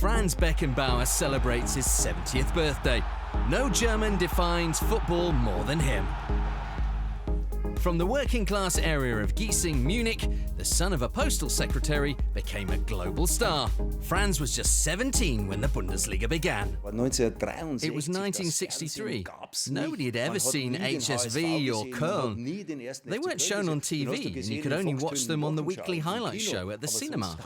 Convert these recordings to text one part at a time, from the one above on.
Franz Beckenbauer celebrates his 70th birthday. No German defines football more than him. From the working-class area of Giesing, Munich, the son of a postal secretary became a global star. Franz was just 17 when the Bundesliga began. It was 1963. Nobody had ever seen HSV or Köln. They weren't shown on TV, and you could only watch them on the weekly highlight show at the cinema.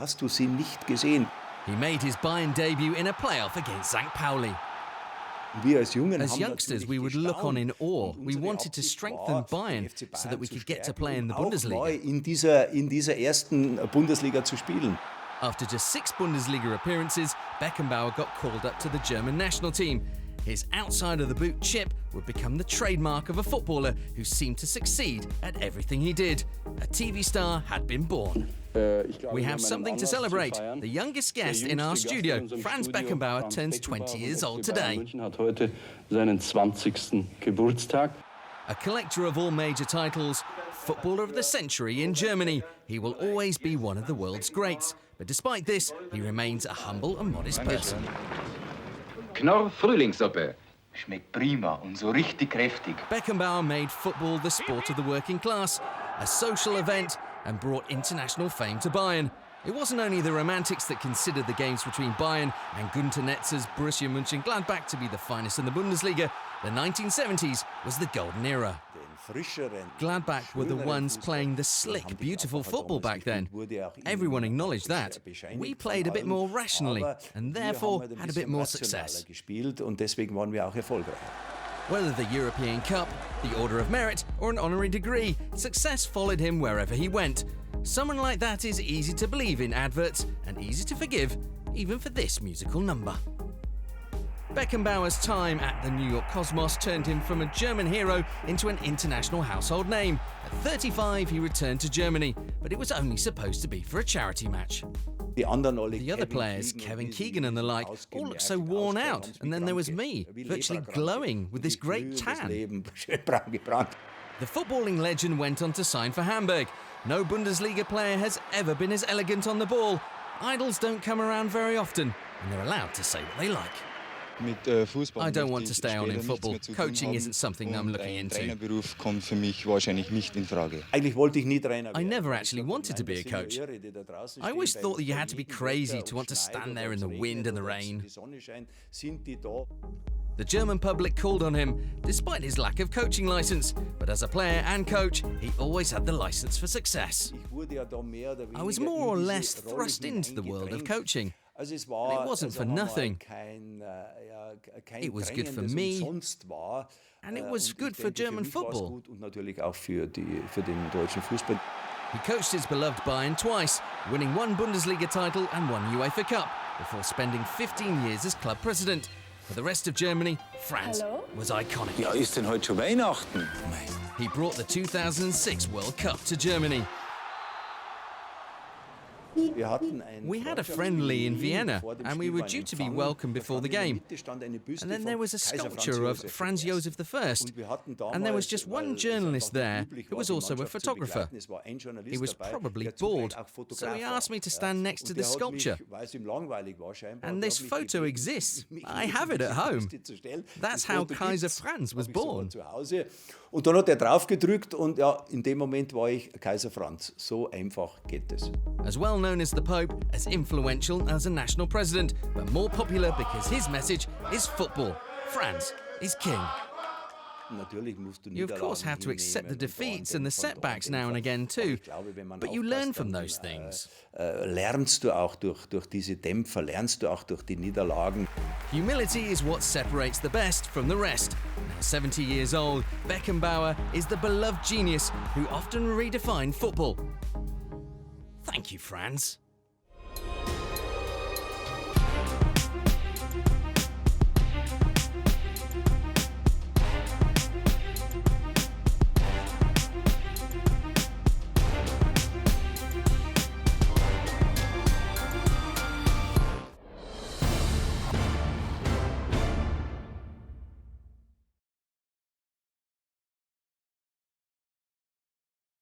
He made his Bayern debut in a playoff against St. Pauli. As youngsters, we would look on in awe. We wanted to strengthen Bayern so that we could get to play in the Bundesliga. After just 6 Bundesliga appearances, Beckenbauer got called up to the German national team. His outside-of-the-boot chip would become the trademark of a footballer who seemed to succeed at everything he did. A TV star had been born. We have something to celebrate. The youngest guest in our studio, Franz Beckenbauer, turns 20 years old today. A collector of all major titles, footballer of the century in Germany, he will always be one of the world's greats. But despite this, he remains a humble and modest person. Knorr Frühlingssuppe. Schmeckt prima und so richtig kräftig. Beckenbauer made football the sport of the working class, a social event, and brought international fame to Bayern. It wasn't only the romantics that considered the games between Bayern and Günter Netzer's Borussia Mönchengladbach to be the finest in the Bundesliga. The 1970s was the golden era. Gladbach were the ones playing the slick, beautiful football back then. Everyone acknowledged that. We played a bit more rationally and therefore had a bit more success. Whether the European Cup, the Order of Merit, or an honorary degree, success followed him wherever he went. Someone like that is easy to believe in adverts and easy to forgive, even for this musical number. Beckenbauer's time at the New York Cosmos turned him from a German hero into an international household name. At 35, he returned to Germany, but it was only supposed to be for a charity match. The other players, Kevin Keegan and the like, all looked so worn out, and then there was me, virtually glowing with this great tan. The footballing legend went on to sign for Hamburg. No Bundesliga player has ever been as elegant on the ball. Idols don't come around very often, and they're allowed to say what they like. I don't want to stay on in football. Coaching isn't something I'm looking into. I never actually wanted to be a coach. I always thought that you had to be crazy to want to stand there in the wind and the rain. The German public called on him, despite his lack of coaching license. But as a player and coach, he always had the license for success. I was more or less thrust into the world of coaching. And it wasn't for nothing. It was good for me, and it was good for German football. He coached his beloved Bayern twice, winning 1 Bundesliga title and 1 UEFA Cup, before spending 15 years as club president. For the rest of Germany, Franz was iconic. Ja, ist denn heute schon Weihnachten? He brought the 2006 World Cup to Germany. We had a friendly in Vienna, and we were due to be welcomed before the game. And then there was a sculpture of Franz Josef I, and there was just one journalist there who was also a photographer. He was probably bored, so he asked me to stand next to the sculpture. And this photo exists. I have it at home. That's how Kaiser Franz was born. Und dann hat drauf gedrückt und ja, in dem Moment war ich Kaiser Franz. So einfach geht es. As well known as the Pope, as influential as a national president, but more popular because his message is football. Franz is king. You of course have to accept the defeats and the setbacks now and again too, but you learn from those things. Lernst du auch durch diese Dämpfer, lernst du auch durch die Niederlagen. Humility is what separates the best from the rest. Now 70 years old, Beckenbauer is the beloved genius who often redefined football. Thank you, Franz.